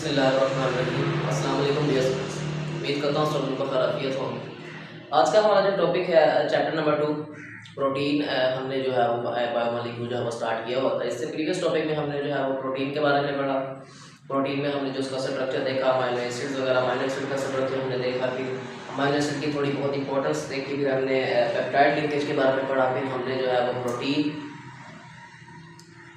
बिस्मिल्लाहिर्रहमानिर्रहीम। अस्सलाम वालेकुम डियर स्टूडेंट्स, उम्मीद करता हूँ सब लोग बखैर आफियत होंगे। आज का हमारा जो टॉपिक है चैप्टर नंबर 2 प्रोटीन। हमने जो है वो बायोमॉलिक्यूल जो है वो स्टार्ट किया हुआ था। इससे प्रीवियस टॉपिक में हमने जो है वो प्रोटीन के बारे में पढ़ा। प्रोटीन में हमने जो उसका स्ट्रक्चर देखा, अमाइनो एसिड्स वगैरह, अमाइनो एसिड का स्ट्रक्चर हमने देखा, फिर अमाइनो एसिड की थोड़ी बहुत इंपॉर्टेंस देखी, फिर हमने पेप्टाइड लिंकेज के बारे में पढ़ा, फिर हमने जो है वो प्रोटीन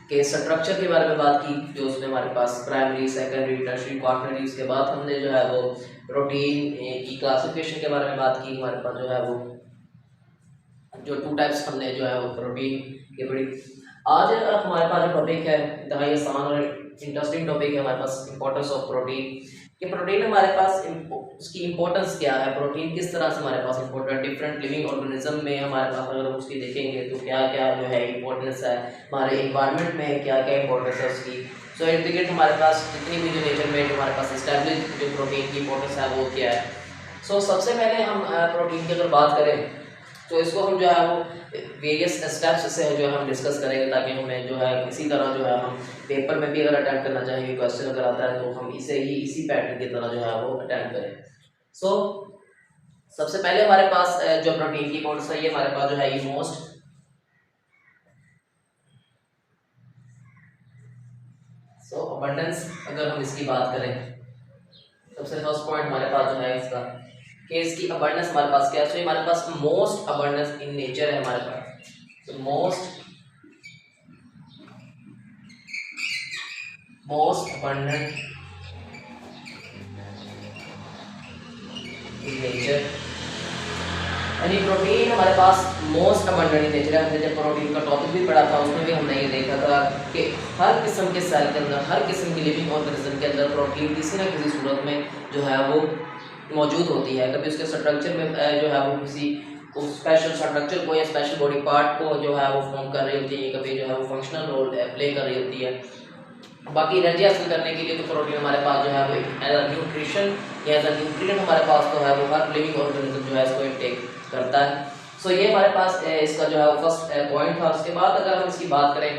के स्ट्रक्चर के बारे में बात की, जो उसमें हमारे पास प्राइमरी, सेकेंडरी, टर्शियरी, क्वार्टरनरी। उसके बाद हमने जो है वो प्रोटीन की क्लासिफिकेशन के बारे में बात की। हमारे पास जो है वो जो 2 टाइप्स हमने जो है वो प्रोटीन के बड़ी। आज हमारे पास जो टॉपिक है इंतहाई आसान और इंटरेस्टिंग टॉपिक है हमारे पास, इंपॉर्टेंस ऑफ प्रोटीन। कि प्रोटीन हमारे पास उसकी इंपॉर्टेंस क्या है, प्रोटीन किस तरह से हमारे पास इंपॉर्टेंट डिफरेंट लिविंग ऑर्गेनिज्म में हमारे पास अगर हम उसकी देखेंगे तो क्या क्या जो है इंपॉर्टेंस है, हमारे इन्वायरमेंट में क्या क्या इंपॉर्टेंस है उसकी। सो इंडिकेट हमारे पास जितनी भी जो नेचर में हमारे पास इस्टेब्लिश जो प्रोटीन की इंपॉर्टेंस है वो क्या है। सो सबसे पहले हम प्रोटीन की अगर बात करें तो इसको हम जो है वो वेरियस स्टेप्स से जो है हम डिस्कस करेंगे, ताकि हमें जो है किसी तरह जो है हम पेपर में भी अगर अटेंड करना चाहेंगे, क्वेश्चन अगर आता है तो हम इसे ही इसी पैटर्न की तरह जो है वो अटेंड करें। सो सबसे पहले हमारे पास जो प्रोटीन की इंपॉर्टेंस है, ये हमारे पास जो है ये मोस्ट अबंडेंस अगर हम इसकी बात करें, सबसे फर्स्ट पॉइंट हमारे पास जो है इसका कि इसकी अबंडेंस हमारे पास क्या है। हमारे पास मोस्ट अबंडेंस इन नेचर है हमारे पास। तो मोस्ट अबंडेंट इन नेचर, यानी प्रोटीन हमारे पास मोस्ट अबंडेंट इन नेचर है। हमने जब प्रोटीन का टॉपिक भी पढ़ा था उसमें भी हमने ये देखा था कि हर किस्म के सेल के अंदर, हर किस्म की लिविंग ऑर्गेनिज्म के अंदर प्रोटीन किसी न किसी सूरत में जो है वो मौजूद होती है। कभी उसके स्ट्रक्चर में जो है वो किसी स्पेशल स्ट्रक्चर को या स्पेशल बॉडी पार्ट को जो है वो फॉर्म कर रही होती है, कभी जो है वो फंक्शनल रोल प्ले कर रही होती है। बाकी एनर्जी हासिल करने के लिए तो प्रोटीन हमारे पास जो है वो एज अ न्यूट्रिशन या एज अ न्यूट्रिएंट हमारे पास तो है वो हर लिविंग ऑर्गेनिज्म जो है इसको इनटेक करता है। सो ये हमारे पास इसका जो है वो फर्स्ट पॉइंट था। उसके बाद अगर हम इसकी बात करें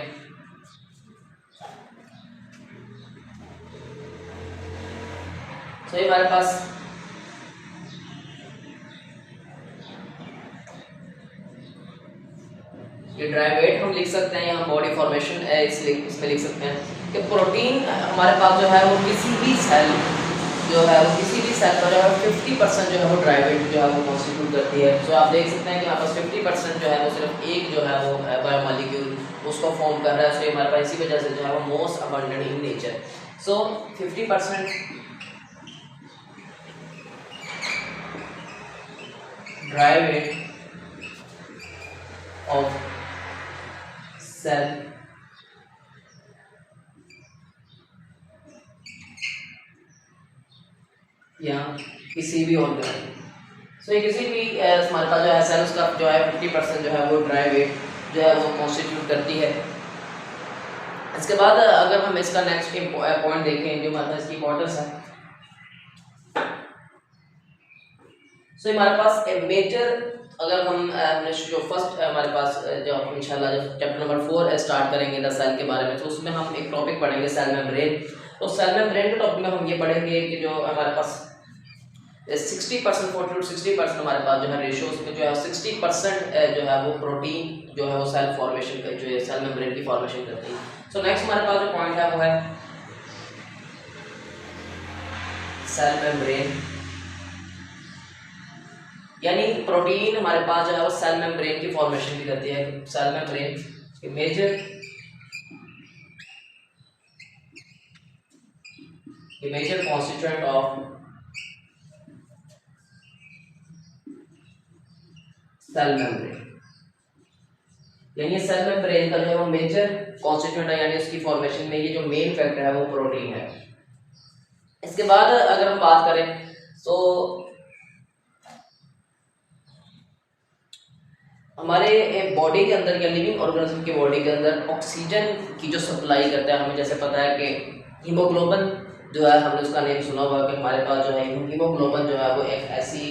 तो ये हमारे पास ये ड्राइवेट हम लिख सकते हैं, यहाँ बॉडी फॉर्मेशन इसमें लिख सकते हैं कि प्रोटीन हमारे पास जो है वो किसी भी सेल जो है वो किसी भी सेल का जो है 50% जो है वो ड्राइवेट जो है वो कॉन्स्टिट्यूट करती है। सो आप देख सकते हैं कि यहाँ पास 50% जो है वो सिर्फ एक जो है वो बायोमॉलिक्यूल उसको फॉर्म कर रहा है। सो हमारे पास इसी वजह से जो है वो most abundant in nature. So 50% dry weight of cell या किसी भी ऑर्गेनिज्म। सो ये किसी भी हमारे पास जो है सेल उसका जो है 50% जो है वो ड्राई वेट जो है वो कॉन्स्टिट्यूट करती है। इसके बाद अगर हम इसका नेक्स्ट पॉइंट देखें जो हमारे पास इसकी इंपॉर्टेंस है, सो हमारे पास मेजर अगर हम जो फर्स्ट हमारे पास जो हम इंशाल्लाह जब चैप्टर नंबर 4 स्टार्ट करेंगे द सेल के बारे में, तो उसमें हम एक टॉपिक पढ़ेंगे सेल मेम्ब्रेन। तो सेल मेम्ब्रेन के टॉपिक में हम ये पढ़ेंगे कि जो हमारे पास 60% 40 to 60% हमारे पास जो है रेशियो उसमें जो है 60% जो है वो प्रोटीन जो है वो सेल फॉर्मेशन का जो है सेल मेम्ब्रेन की फॉर्मेशन करती है। सो नेक्स्ट हमारे पास जो पॉइंट है वो है सेल मेम्ब्रेन, यानी प्रोटीन हमारे पास जो है वो सेल मेम्ब्रेन की फॉर्मेशन भी करती है। Cell membrane major constituent of cell membrane, यानी सेल मेम्ब्रेन का जो है वो मेजर कॉन्स्टिट्यूएंट है, यानी उसकी फॉर्मेशन में ये जो मेन फैक्टर है वो प्रोटीन है। इसके बाद अगर हम बात करें तो हमारे बॉडी के अंदर या लिविंग ऑर्गेनिज्म की बॉडी के अंदर ऑक्सीजन की जो सप्लाई करता है, हमें जैसे पता है कि हीमोग्लोबिन जो है हमने उसका नेम सुना हुआ कि हमारे पास जो है हीमोग्लोबिन जो है वो एक ऐसी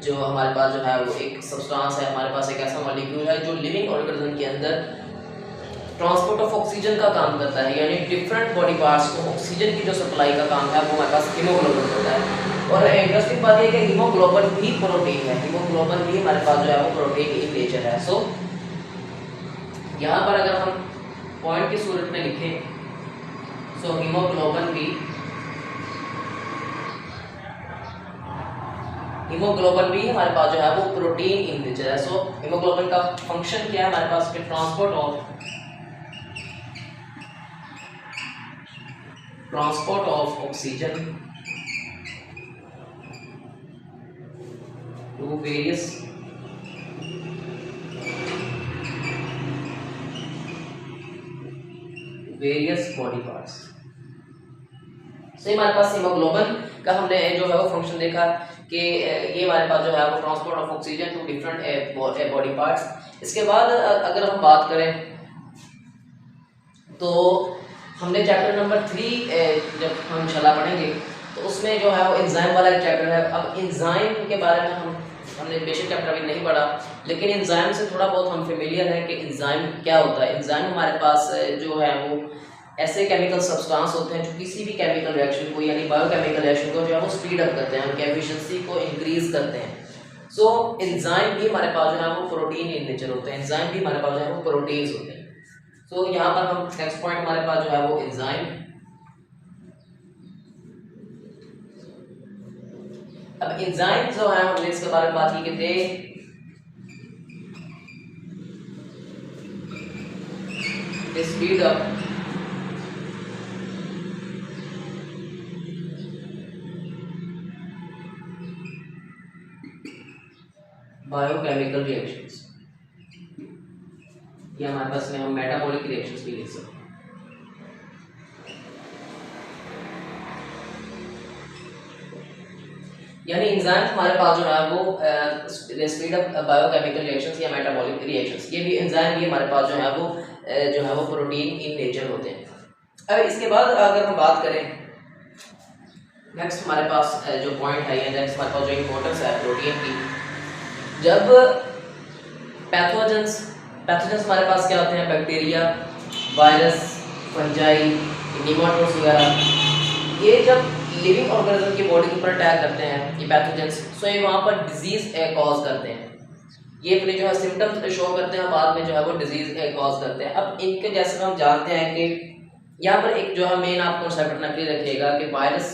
जो हमारे पास जो है वो एक सब्सटेंस है, हमारे पास एक ऐसा मॉलिक्यूल है जो लिविंग ऑर्गेनिज्म के अंदर ट्रांसपोर्ट ऑफ ऑक्सीजन का काम करता है, यानी डिफरेंट बॉडी पार्ट्स को ऑक्सीजन की जो सप्लाई का काम है वो हमारे पास हीमोग्लोबिन करता है। और इंटरेस्टिंग बात यह कि हीमोग्लोबिन भी प्रोटीन है, हीमोग्लोबिन भी हमारे पास जो है वो प्रोटीन इन नेचर है। सो यहाँ पर अगर हम पॉइंट की सूरत में लिखें, सो हीमोग्लोबिन भी हमारे पास जो है वो प्रोटीन इन नेचर है। सो हीमोग्लोबिन का फंक्शन क्या है हमारे पास के transport of oxygen to various body parts. So हमारे पास हीमोग्लोबिन का हमने जो है वो फंक्शन देखा कि ये हमारे पास जो है वो transport of oxygen to different body parts. इसके बाद अगर हम बात करें तो हमने चैप्टर नंबर 3 जब हम इंशाल्लाह पढ़ेंगे तो उसमें जो है वो एंजाइम वाला एक चैप्टर है। अब एंजाइम के बारे में हमने बेसिक चैप्टर अभी नहीं पढ़ा, लेकिन एंजाइम से थोड़ा बहुत हम फेमिलियर है कि एंजाइम क्या होता है। एंजाइम हमारे पास जो है वो ऐसे केमिकल सब्सटेंस होते हैं जो किसी भी केमिकल रिएक्शन को यानी बायोकेमिकल रिएक्शन को जो है वो स्पीड अप करते हैं, उनकी एफिशिएंसी को इंक्रीज करते हैं। सो एंजाइम भी हमारे पास जो है वो प्रोटीन इन नेचर होते हैं, एंजाइम भी हमारे पास जो है वो प्रोटीन्स होते हैं। सो यहाँ पर हम नेक्स्ट पॉइंट हमारे पास जो है वो एंजाइम। अब एंजाइम जो है हमने इसके बारे में बात की कि दे स्पीड अप बायोकेमिकल रिएक्शंस, या हमारे पास में हम मेटाबॉलिक रिएक्शंस भी लिख सकते हैं। यानी एंजाइम्स हमारे पास जो है वो स्पीड अप बायोकेमिकल रिएक्शंस या मेटाबॉलिक रिएक्शंस, ये भी एंजाइम भी हमारे पास जो है वो प्रोटीन इन नेचर होते हैं। अब इसके बाद अगर हम बात करें नेक्स्ट हमारे पास जो पॉइंट है या नेक्स्ट हमारे पास जो इम्पोर्टेंस है प्रोटीन की, जब पैथोजेंस हमारे पास क्या होते हैं, बैक्टीरिया, वायरस, फंजाई, निमाटोड्स वगैरह, ये जब लिविंग ऑर्गेनिज्म की बॉडी के ऊपर अटैक करते हैं ये पैथोजेंस, सो ये वहाँ पर डिजीज कॉज करते हैं। ये अपने जो है सिम्टम्स शो करते हैं, बाद में जो है वो डिजीज कॉज करते हैं। अब इनके जैसे हम जानते हैं कि यहाँ पर एक जो है मेन आप कॉन्सेप्ट अपना क्लियर रखिएगा कि वायरस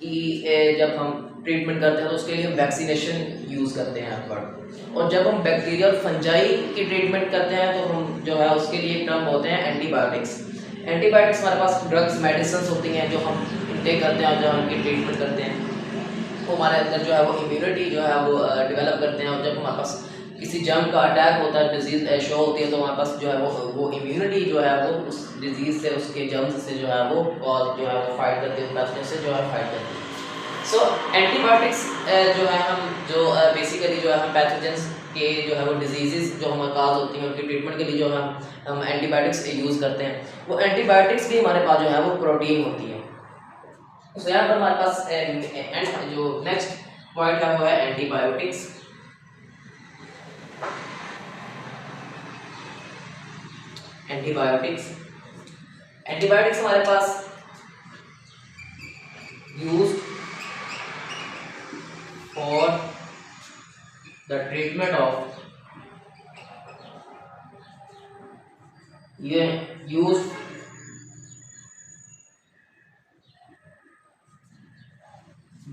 की जब हम ट्रीटमेंट करते हैं तो उसके लिए वैक्सीनेशन यूज़ करते हैं पर, और जब हम बैक्टीरिया और फंजाई की ट्रीटमेंट करते हैं तो हम जो है उसके लिए टर्म होते हैं एंटीबायोटिक्स। एंटीबायोटिक्स हमारे पास ड्रग्स मेडिसिन होती हैं जो हम इंटेक करते हैं और जब उनकी ट्रीटमेंट करते हैं वो हमारे अंदर जो है वो इम्यूनिटी जो है वो डेवलप करते हैं। और जब हमारे पास किसी जर्म का अटैक होता है, डिजीज़ शो होती है, तो हमारे पास जो है वो इम्यूनिटी जो है वो उस डिजीज़ से, उसके जर्म्स से जो है वो कॉज जो है वो फाइट करती है, पैथोजन से जो है फाइट करती है। सो एंटीबायोटिक्स जो है हम जो बेसिकली जो है हम पैथोजेंस के जो है वो डिजीज़ जो हमारे काज होती हैं उनकी ट्रीटमेंट के लिए जो हम एंटीबायोटिक्स यूज़ करते हैं, वो एंटीबायोटिक्स भी हमारे पास जो है वो प्रोटीन होती है। सो यहाँ पर हमारे पास जो नेक्स्ट पॉइंट है वो है एंटीबायोटिक्स। एंटीबायोटिक्स हमारे पास used for the treatment of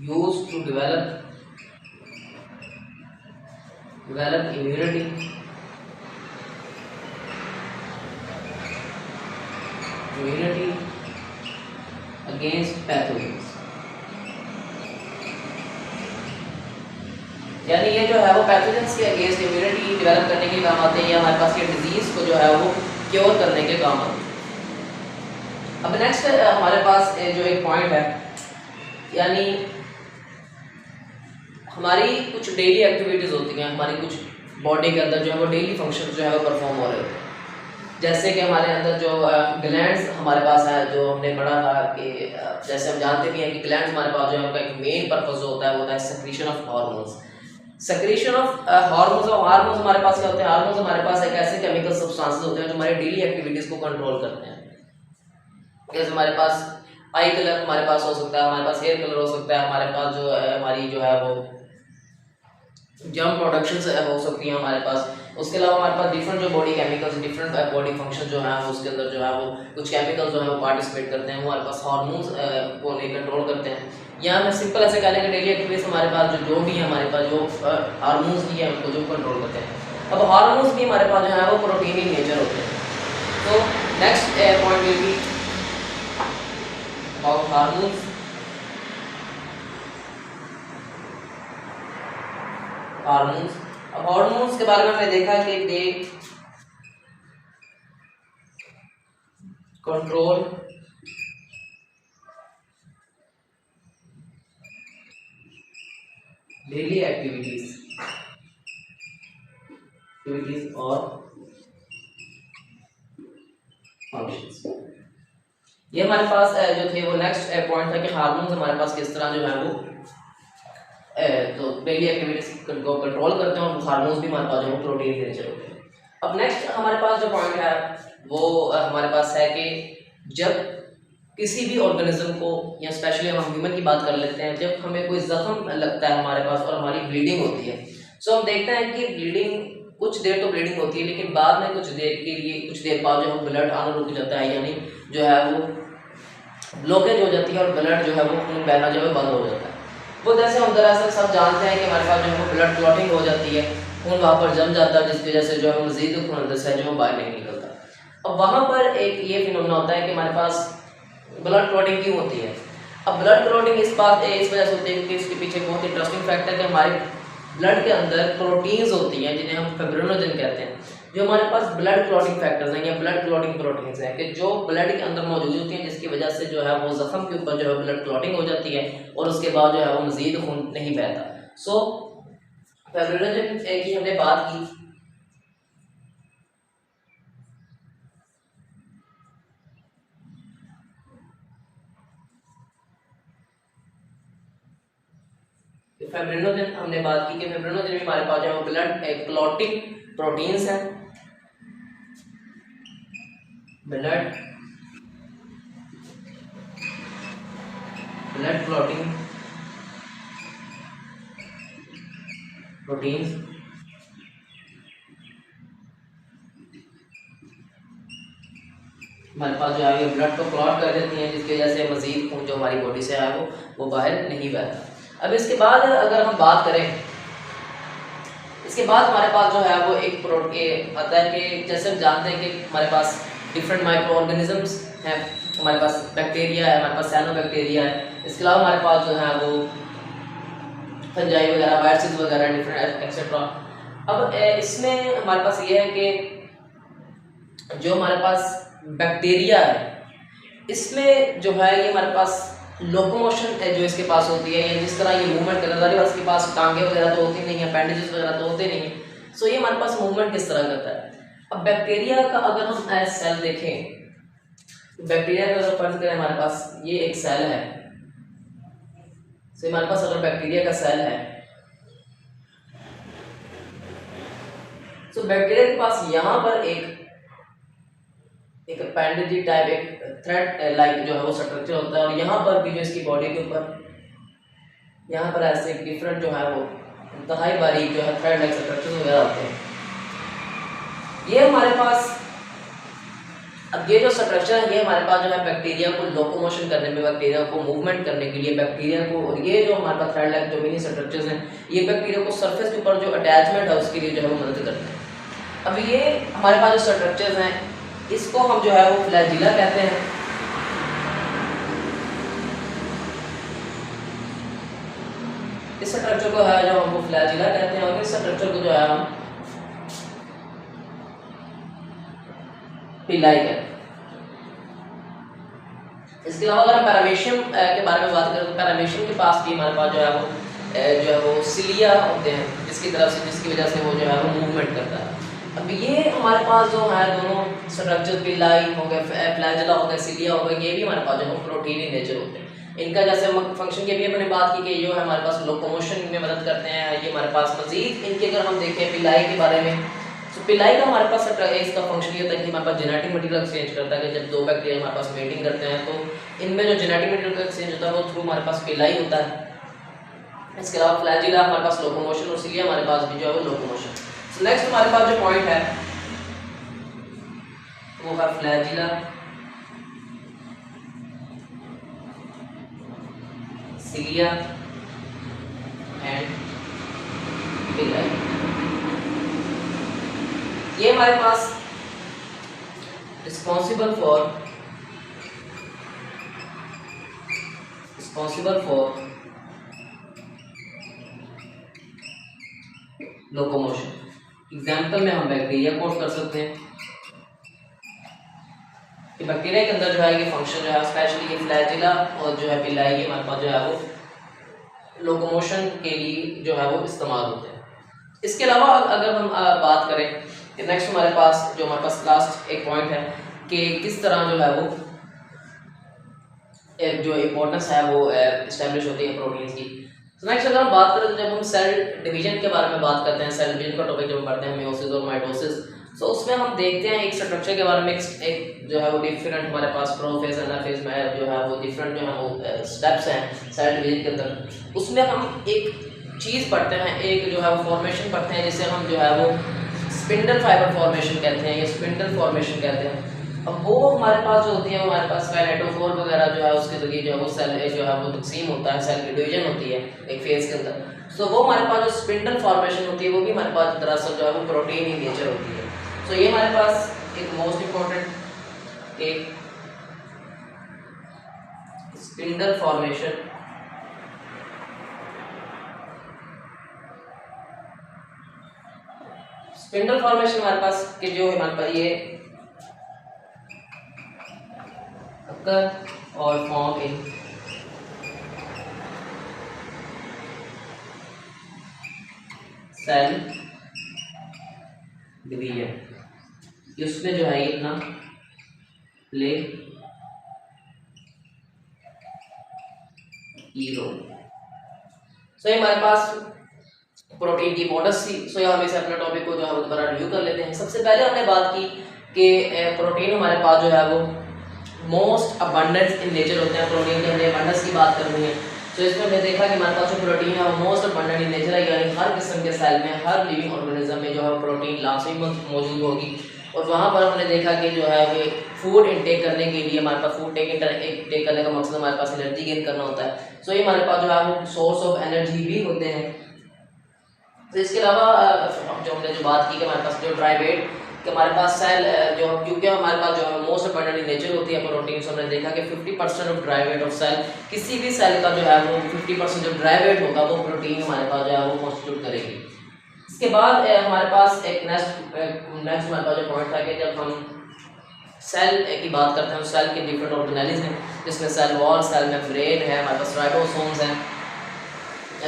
used to develop immunity against pathogens। यानी ये जो है वो पैथोजेंस के अगेंस्ट इम्यूनिटी डेवलप करने के काम आते हैं या हमारे पास के डिजीज को जो है वो क्योर करने के काम आते हैं। अब नेक्स्ट हमारे पास जो एक पॉइंट है, यानी हमारी कुछ डेली एक्टिविटीज़ होती हैं, हमारी कुछ बॉडी के अंदर जो है वो डेली फंक्शन जो है वो परफॉर्म हो रहे होते हैं। जैसे कि हमारे अंदर जो ग्लैंड्स हमारे पास है, जो हमने पढ़ा था कि जैसे हम जानते भी हैं कि ग्लैंड्स हमारे पास जो है उनका एक मेन पर्पस होता है वो होता है secretion of hormones. Secretion of hormones. Hormones हमारे पास क्या होते हैं? हार्मोन्स हमारे पास एक ऐसे केमिकल सब्सटेंसेस होते हैं जो हमारे डेली एक्टिविटीज को कंट्रोल करते हैं। जैसे हमारे पास आई कलर हमारे पास हो सकता है, हमारे पास हेयर कलर हो सकता है, हमारे पास जो है हमारी जो है वो जर्म प्रोडक्शन हो सकती है हमारे पास। उसके अलावा हमारे पास डिफरेंट जो body chemicals, different body function जो है उसके अंदर जो है वो कुछ केमिकल्स जो है वो पार्टिसिपेट करते हैं, वो हमारे पास हार्मोन्स को कंट्रोल करते हैं। या मैं सिंपल ऐसे कह लेंगे डेली एक्टिविटीज हमारे पास जो भी है हमारे पास जो हार्मोन्स भी है उनको जो कंट्रोल करते हैं। अब हार्मोन्स भी हमारे पास जो है वो प्रोटीन इन नेचर होते हैं। तो next point will be about hormones. Hormones, अब हार्मोन्स के बारे में हमने देखा कि दे कंट्रोल डेली एक्टिविटीज और फंक्शंस। ये हमारे पास जो थे वो नेक्स्ट पॉइंट था कि हार्मोन्स हमारे पास किस तरह जो है वो तो डेली एक्टिविटीज को कंट्रोल करते हैं, और हार्मोन्स भी हमारे पास जो है प्रोटीन के नेचर होते हैं। अब नेक्स्ट हमारे पास जो पॉइंट है वो हमारे पास है कि जब किसी भी ऑर्गेनिज्म को, या स्पेशली हम ह्यूमन की बात कर लेते हैं, जब हमें कोई जख्म लगता है हमारे पास और हमारी ब्लीडिंग होती है, सो हम देखते हैं कि ब्लीडिंग कुछ देर तो ब्लीडिंग होती है, लेकिन बाद में कुछ देर बाद जो है ब्लड आना रुक जाता है, यानी जो है वो ब्लॉकेज हो जाती है और ब्लड जो है वो खून बहना जो है बंद हो जाता है। वो जैसे हम दरअसल सब जानते हैं कि हमारे पास जो है वो ब्लड क्लॉटिंग हो जाती है, खून वहाँ पर जम जाता है, जिसकी वजह से जो है मजीद खून अंदर से जो बाहर नहीं निकलता। अब वहाँ पर एक ये फिनोमेना होता है कि हमारे पास ब्लड क्लॉटिंग क्यों होती है। अब ब्लड क्लॉटिंग इस वजह से होती है कि इसके पीछे बहुत इंटरेस्टिंग फैक्ट है कि हमारे ब्लड के अंदर प्रोटीन्स होती हैं जिन्हें हम फाइब्रिनोजेन कहते हैं, जो हमारे पास ब्लड क्लॉटिंग फैक्टर्स हैं या ब्लड क्लॉटिंग प्रोटीन्स हैं, कि जो ब्लड के अंदर मौजूद होती हैं, जिसकी वजह से जो है वो जख्म के ऊपर जो है ब्लड क्लॉटिंग हो जाती है और उसके बाद जो है वो मजीद खून नहीं बहता। सो फाइब्रिनोजेन की हमने बात की। फाइब्रिनोजेन हमने बात की कि फाइब्रिनोजेन भी हमारे पास जो है ब्लड क्लॉटिंग प्रोटीन्स हैं, ब्लड क्लॉटिंग प्रोटीन्स हमारे पास जो है ये ब्लड को क्लॉट कर देती हैं, जिसकी वजह से मजीद खून जो हमारी बॉडी से है वो बाहर नहीं बहता। अब इसके बाद अगर हम बात करें, इसके बाद हमारे पास जो है वो एक प्रोटीन आता है कि जैसे हम जानते हैं कि हमारे पास डिफरेंट माइक्रो ऑर्गेनिजम्स हैं, हमारे पास बैक्टीरिया है, हमारे पास साइनोबैक्टीरिया है, इसके अलावा हमारे पास जो है वो फंजाई वगैरह, वायरसेस वगैरह डिफरेंट एक्सेट्रा। अब इसमें हमारे पास ये है कि जो हमारे पास बैक्टीरिया है, इसमें जो है ये हमारे पास लोकोमोशन है जो इसके पास होती है, या जिस तरह ये मूवमेंट करता है, इसके पास टांगे वगैरह तो होती नहीं है, अपेंडेजेस वगैरह तो होते नहीं है। सो ये हमारे पास मूवमेंट किस तरह करता है। अब बैक्टीरिया का अगर हम सेल देखें, बैक्टीरिया का अगर फर्ज करें हमारे पास ये एक सेल है, से हमारे पास अगर बैक्टीरिया का सेल है, तो बैक्टीरिया के पास यहाँ पर एक अपेंडेजी टाइप एक थ्रेड लाइक जो है वो स्ट्रक्चर होता है, और यहाँ पर भी जो इसकी बॉडी के ऊपर यहाँ पर ऐसे डिफरेंट जो है वो इंतहाई बारीक जो है थ्रेड लाइक स्ट्रक्चर वगैरह होते हैं। ये हमारे पास, अब ये जो स्ट्रक्चर है ये हमारे पास जो है बैक्टीरिया को लोकोमोशन करने में, बैक्टीरिया को मूवमेंट करने के लिए, बैक्टीरिया को, और ये जो हमारे पास थ्रेड लाइक जो मिनी स्ट्रक्चर्स हैं ये बैक्टीरिया को सरफेस के ऊपर जो अटैचमेंट है उसके लिए जो है वो मदद करते हैं। अब ये हमारे पास जो स्ट्रक्चर्स हैं इसको हम जो है वो फ्लैजिला कहते हैं। इस स्ट्रक्चर को है जो हमको फ्लैजिला कहते हैं, और इस स्ट्रक्चर को जो है हम पिलाई कहते हैं। इसके अलावा अगर हम पैरामीशियम के बारे में बात करें, तो पैरामीशियम के पास भी हमारे पास जो है वो सिलिया होते हैं, जिसकी तरफ से, जिसकी वजह से वो जो है वो मूवमेंट करता है। अब ये हमारे पास जो है दोनों स्ट्रक्चर पिलाई हो गए, फ्लैजिला हो गए, सिलिया हो गए, ये भी हमारे पास जो है प्रोटीन इन नेचर होते हैं। इनका जैसे हम फंक्शन की भी अपने बात की कि जो है हमारे पास लोकोमोशन में मदद करते हैं। ये हमारे पास मजीद इनके अगर हम देखें पिलाई के बारे में, तो पिलाई का हमारे पास इसका फंक्शन ये होता है कि हमारे पास जेनेटिक मटेरियल एक्सचेंज करता है कि जब दो बैक्टीरिया हमारे पास मेटिंग करते हैं तो इनमें जो जेनेटिक मटेरियल का एक्सचेंज होता है वो थ्रू हमारे पास पिलाई होता है। इसके अलावा फ्लैजिला हमारे पास लोकोमोशन, और इसलिए हमारे पास भी जो है वो लोकोमोशन। सो नेक्स्ट हमारे पास जो पॉइंट है वो है फ्लैजिला, सिलिया एंड पिलाई। ये हमारे पास रिस्पॉन्सिबल फॉर लोकोमोशन। एग्जाम्पल में हम बैक्टीरिया कोट कर सकते हैं कि बैक्टीरिया के अंदर जो है ये फंक्शन जो है स्पेशली ये फ्लैजिला और जो है पिलाई ये हमारे पास जो है वो लोकोमोशन के लिए जो है वो इस्तेमाल होते हैं। इसके अलावा अगर हम बात करें कि नेक्स्ट हमारे पास जो हमारे पास लास्ट एक पॉइंट है कि किस तरह जो है वो एक जो इम्पोर्टेंस है वो इस्टेब्लिश होती है प्रोटीन्स की। तो नेक्स्ट अगर हम बात करें तो जब हम सेल डिवीजन के बारे में बात करते हैं, सेल डिवीजन का टॉपिक जब हम पढ़ते हैं मियोसिस और माइटोसिस, तो उसमें हम देखते हैं एक स्ट्रक्चर के बारे में, एक जो है वो डिफरेंट हमारे पास प्रोफेज एनाफेज में जो है वो डिफरेंट जो है वो स्टेप्स हैं सेल डिवीजन के अंदर। उसमें हम एक चीज़ पढ़ते हैं, एक जो है वो फॉर्मेशन पढ़ते हैं जिसे हम जो है वो स्पिंडल फाइबर फॉर्मेशन कहते हैं या स्पिंडल फॉर्मेशन कहते हैं। अब वो हमारे पास जो होती है वो हमारे पास काइनेटोफोर वगैरह जो है उसके जरिए जो है वो सेल जो है वो तकसीम होता है, सेल की डिवीजन होती है एक फेज के अंदर। सो वो हमारे पास जो स्पिंडल फॉर्मेशन होती है वो भी हमारे पास दरअसल जो है वो प्रोटीन ही नेचर होती है। सो ये हमारे पास एक मोस्ट इम्पोर्टेंट एक स्पिंडल फॉर्मेशन स्पिंडल फॉर्मेशन हमारे पास के जो हमारे पास ये अकर और फॉर्म इन सेल डिवीजन, उसमें जो है ये अपना प्ले रोल। सो ये हमारे पास प्रोटीन की इंपॉर्टेंस थी। सो हम इसे अपने टॉपिक को जो है वो दोबारा रिव्यू कर लेते हैं। सबसे पहले हमने बात की कि प्रोटीन हमारे पास जो है वो मोस्ट अबंडेंट इन नेचर होते हैं। प्रोटीन की हमने अबंडेंस की बात करनी है, तो इसमें हमने देखा कि हमारे पास जो प्रोटीन है वो मोस्ट अबंडेंट इन नेचर है, यानी हर किस्म के सेल में, हर लिविंग ऑर्गेनिज्म में जो है प्रोटीन लाजमी मौजूद होगी। और वहाँ पर हमने देखा कि जो है वो फूड इनटेक करने के लिए हमारे पास फूड टेक करने का मकसद हमारे पास एनर्जी गेन करना होता है। सो ये हमारे पास जो है वो सोर्स ऑफ एनर्जी भी होते हैं। तो इसके अलावा जो हमने जो बात की कि हमारे पास जो ड्राई वेट कि हमारे पास सेल जो क्योंकि हमारे पास जो है मोस्ट अबंडेंट इन नेचर होती है प्रोटीन, हमने देखा कि 50% of dry weight of cell, किसी भी सेल का जो है वो 50% जो ड्राई वेट होगा वो प्रोटीन हमारे पास जो है वो कॉन्स्टिट्यूट करेगी। इसके बाद हमारे पास एक नेक्स्ट हमारे पास जो पॉइंट था कि जब हम सेल की बात करते हैं, सेल के डिफरेंट ऑर्गेनेल्स हैं जिसमें सेल वॉल, सेल मेम्ब्रेन है, हमारे पास राइबोसोम्स हैं।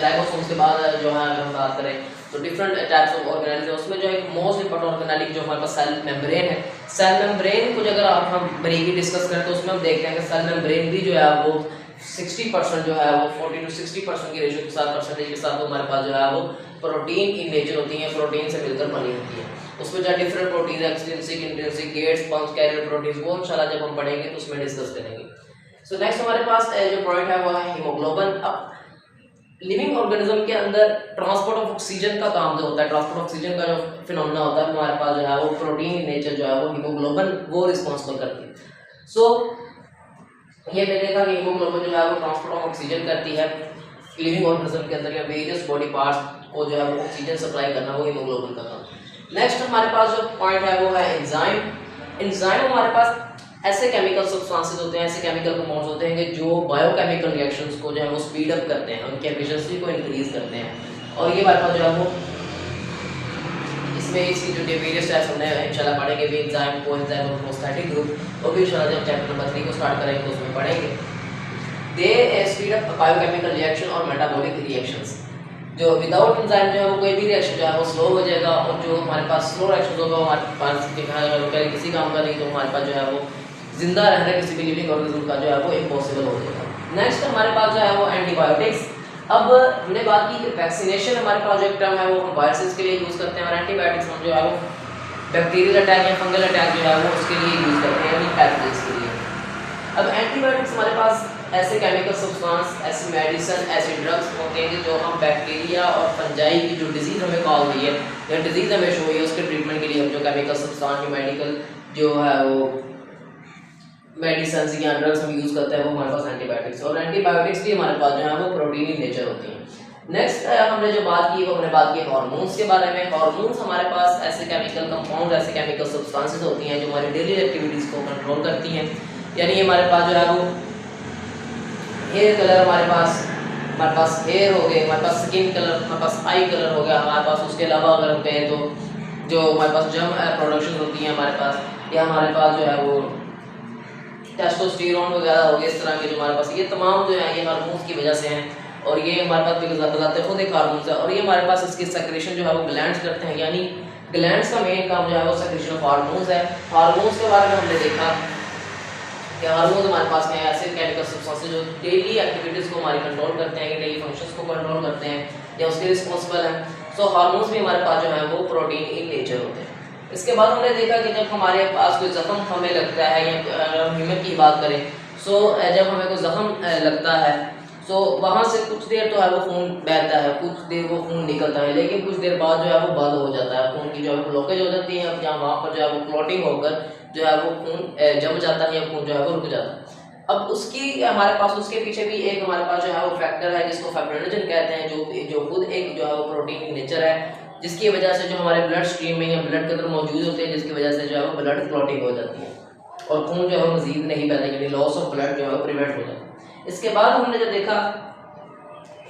राइबोसोम्स के बाद जो है अगर हम बात करें तो डिफरेंट टाइप्स ऑफ ऑर्गेनेल्स है, उसमें जो एक मोस्ट इंपॉर्टेंट ऑर्गेनेल जो हमारे पास सेल मेम्ब्रेन है। सेल मेम्ब्रेन को अगर आप हम बारीकी डिस्कस करें तो उसमें हम देखते हैं कि सेल मेम्ब्रेन भी जो है वो 60% जो है वो 40 to 60% की रेशियो के साथ, परसेंटेज के साथ हमारे पास जो है वो प्रोटीन इन नेचर होती है, प्रोटीन से मिलकर बनी होती है। उसमें जो different protein extrinsic, intrinsic, gates, pumps, carrier protein, वो इंशाल्लाह जब हम पढ़ेंगे तो उसमें डिस्कस करेंगे। सो नेक्स्ट हमारे पास जो पॉइंट है वो है हीमोग्लोबिन। अब लिविंग ऑर्गेनिज्म के अंदर ट्रांसपोर्ट ऑफ ऑक्सीजन का काम जो होता है, ट्रांसपोर्ट ऑक्सीजन का जो फिनोमेना होता है हमारे पास जो है वो प्रोटीन नेचर जो है वो हीमोग्लोबिन वो रिस्पॉन्सिबल करती है। सो ये मैंने देखा कि हीमोग्लोबिन जो है वो ट्रांसपोर्ट ऑफ ऑक्सीजन करती है लिविंग ऑर्गेनिज्म के अंदर या वेरियस बॉडी पार्ट्स को जो है वो ऑक्सीजन सप्लाई करना वो हीमोग्लोबिन का काम। नेक्स्ट हमारे पास जो पॉइंट है वो है एंजाइम। एंजाइम हमारे पास ऐसे केमिकल सब्सटेंसेस होते हैं, ऐसे केमिकल कंपाउंड्स होते हैं कि जो बायोकेमिकल रिएक्शंस को जो है वो स्पीड अप करते हैं, उनकी एफिशिएंसी को इंक्रीज करते हैं। और ये हमारे पास जो है वो इसमें इसकी जो वेरियस टाइप्स हमने इंशाल्लाह पढ़ेंगे भी, एंजाइम, कोएंजाइम और प्रोस्टैटिक ग्रुप, और भी इंशाल्लाह जब चैप्टर नंबर 3 को स्टार्ट करेंगे तो उसमें पढ़ेंगे। दे स्पीड अप बायोकेमिकल रिएक्शन और मेटाबॉलिक रिएक्शंस। जो विदाउट एंजाइम जो है वो कोई भी रिएक्शन जो है वो स्लो हो जाएगा, और जो हमारे पास स्लो रिएक्शन होगा हमारे पास किसी काम का नहीं, तो हमारे पास जो है वो जिंदा रहना किसी भी लिविंग ऑर्गेनिज्म का जो है वो इम्पॉसिबल हो जाएगा। नेक्स्ट हमारे पास जो है वो एंटीबायोटिक्स। अब हमने बात की कि वैक्सीनेशन हमारे पास जो एक टर्म है वो हम वायरसेस के लिए यूज़ करते हैं, और एंटीबायोटिक्स हम जो है वो बैक्टीरियल अटैक या फंगल अटैक जो है वो उसके लिए यूज़ करते हैं, यानी पैथोजेंस के लिए। अब एंटीबायोटिक्स हमारे पास ऐसे केमिकल सब्सटेंस, ऐसी मेडिसिन, ऐसे ड्रग्स होते हैं कि जो हम बैक्टीरिया और फंजाई की जो डिजीज़ हमें कॉल हुई है या डिजीज़ हमें शो हुई है उसके ट्रीटमेंट के लिए हम जो केमिकल सब्सटेंस जो मेडिकल जो है वो मेडिसिन या ड्रग्स हम यूज़ करते हैं वो हमारे पास एंटीबायोटिक्स, और एंटीबायोटिक्स भी हमारे पास जो है वो प्रोटीन इन नेचर होती हैं। नेक्स्ट हमने जो बात की वो हमने बात की हार्मोन्स के बारे में। हार्मोन्स हमारे पास ऐसे केमिकल कंपाउंड, ऐसे केमिकल सब्सटेंसेस होती हैं जो हमारी डेली एक्टिविटीज़ को कंट्रोल करती हैं, यानी हमारे पास जो है वो हेयर कलर हमारे पास हेयर हो गए, हमारे पास स्किन कलर, हमारे पास आई कलर हो गया हमारे पास। उसके अलावा अगर हम कहें तो जो हमारे पास जर्म प्रोडक्शन होती है हमारे पास, या हमारे पास जो है वो टेस्टोस्टेरोन वगैरह हो गए, इस तरह के जो हमारे पास ये तमाम जो है ये हार्मोन्स की वजह से हैं, और ये हमारे पास बताते खुद एक हार्मोन्स है, और ये हमारे पास इसकी सेक्रेशन जो है वो ग्लैंड्स करते हैं, यानी ग्लैंड्स का मेन काम जो है वो सेक्रेशन ऑफ हार्मोन्स है। हार्मोन्स के बारे में हमने देखा कि हार्मोन्स हमारे पास हैं ऐसे केमिकल सब्सटेंसेस जो डेली एक्टिविटीज़ को हमारी कंट्रोल करते हैं, डेली फंक्शंस को कंट्रोल करते हैं या उसके रिस्पॉन्सिबल हैं। सो हार्मोन्स भी हमारे पास जो है वो प्रोटीन इन नेचर होते हैं। इसके बाद हमने देखा कि जब हमारे पास कोई ज़ख्म हमें लगता है, या ह्यूमन की बात करें, सो जब हमें कोई ज़ख्म लगता है सो वहाँ से कुछ देर तो है वो खून बहता है, कुछ देर वो खून निकलता है, लेकिन कुछ देर बाद जो है वो बंद हो जाता है, खून की जो है ब्लॉकेज हो जाती है, जहाँ वहाँ पर जो है वो क्लॉटिंग होकर जो है वो खून जम जाता है या खून जो है वो रुक जाता है। अब उसकी हमारे पास उसके पीछे भी एक हमारे पास जो है वो फैक्टर है जिसको फाइब्रिनोजन कहते हैं, जो खुद एक जो है वो प्रोटीन इन नेचर है, जिसकी वजह से जो हमारे ब्लड स्ट्रीम में या ब्लड के अंदर मौजूद होते हैं, जिसकी वजह से जो है वो ब्लड क्लॉटिंग हो जाती है और खून जो है वो मजीद नहीं बहता, यानी लॉस ऑफ ब्लड जो है वो प्रिवेंट हो जाता है। इसके बाद हमने जो देखा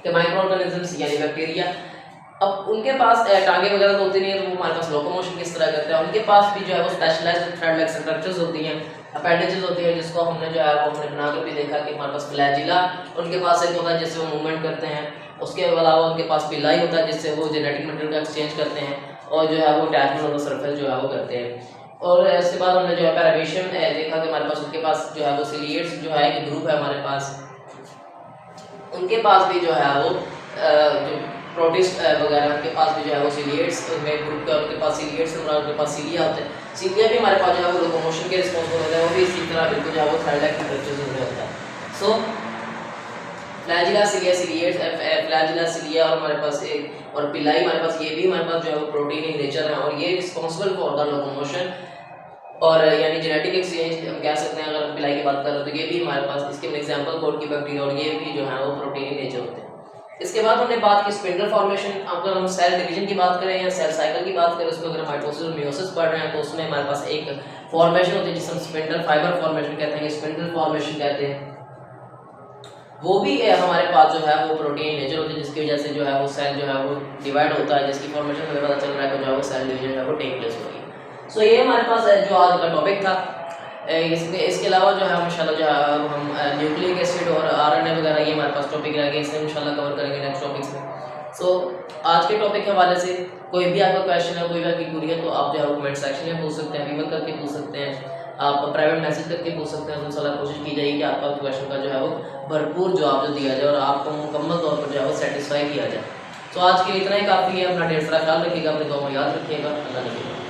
कि माइक्रो ऑर्गेनिजम्स यानी बैक्टीरिया, अब उनके पास टांगे वगैरह तो होती नहीं है, तो वो हमारे पास लोकोमोशन किस तरह करते हैं, उनके पास भी जो है वो स्पेशलाइज्ड थ्रेड लाइक स्ट्रक्चर्स होती हैं, अपेंडेजेस होती है, जिसको हमने जो है वो हमने बनाकर भी देखा कि हमारे पास फ्लैजिला उनके पास एक होता है जिससे वो मूवमेंट करते हैं, उसके अलावा उनके पास पिलाई होता है जिससे वो जेनेटिक मटेरियल का एक्सचेंज करते हैं और जो है वो अटैचमेंट ऑफ द सरफेस जो है वो करते हैं। और इसके बाद हमने जो है पैरामीशियम देखा कि हमारे पास उनके पास जो है वो सिलिएट्स जो है एक ग्रुप है हमारे पास, उनके पास भी जो है वो जो प्रोटिस्ट वगैरह उनके पास भी जो है वो सिलिएट्स में ग्रुप का उनके पास सिलिएट्स और उनके पास सीलिया होते हैं। सीलिया भी हमारे पास जो है वो लोकोमोशन के रिस्पॉन्सिबल होता है, वो भी इसी तरह बिल्कुल जो है वो थर्ड लाइक स्ट्रक्चर्स में होता है। सो फ्लैजिला सीलिया सिलिएट्स, फ्लैजिला सीलिया और हमारे पास एक और पिलाई हमारे पास, ये भी हमारे पास जो है वो प्रोटीन इन नेचर है और ये रिस्पॉन्सिबल फॉर द लोकोमोशन और यानी जेनेटिक एक्सचेंज हम कह सकते हैं। अगर हम पिलाई की बात करें तो ये भी हमारे पास, इसके एग्जांपल कोड की बैक्टीरिया और ये भी जो है वो प्रोटीन इन नेचर होते हैं। इसके बाद हमने बात की स्पिंडल फॉर्मेशन। अगर हम सेल डिवीजन की बात करें या सेल साइकिल की बात करें, उसमें अगर माइटोसिस और मियोसिस पढ़ रहे हैं तो उसमें हमारे पास एक फॉर्मेशन होती है जिसे हम स्पिंडल फाइबर फॉर्मेशन कहते हैं, स्पिंडल फॉर्मेशन कहते हैं। वो भी हमारे पास जो है वो प्रोटीन नेचर होती है, जिसकी वजह से जो है वो सेल जो है वो डिवाइड होता है, जिसकी फॉर्मेशन हमें पता चल रहा है कि जो है वो सेल डिवीजन जो है वो टेक प्लेस होगी। सो ये हमारे पास जो आज का टॉपिक था। इसके अलावा जो है इंशाल्लाह जो है हम न्यूक्लिक एसिड और आरएनए वगैरह ये हमारे पास टॉपिक रहेंगे, इसे इंशाल्लाह कवर करेंगे नेक्स्ट टॉपिक्स में। सो आज के टॉपिक के हवाले से कोई भी आपका क्वेश्चन है, कोई भी आपकी क्वेरी है तो आप जो है कमेंट सेक्शन में पूछ सकते हैं, ईमेल करके पूछ सकते हैं, आप प्राइवेट मैसेज करके पूछ सकते हैं। तो इंशाल्लाह कोशिश की जाएगी कि आपका क्वेश्चन का जो है वो भरपूर जवाब जो दिया जाए और आपको मुकम्मल तौर पर जो है वो सेटिस्फाई किया जाए। तो आज के लिए इतना ही काफ़ी है। अपना ढेर सारा ख्याल रखिएगा, अपने दुआ में याद रखिएगा। अल्लाह हाफ़िज़।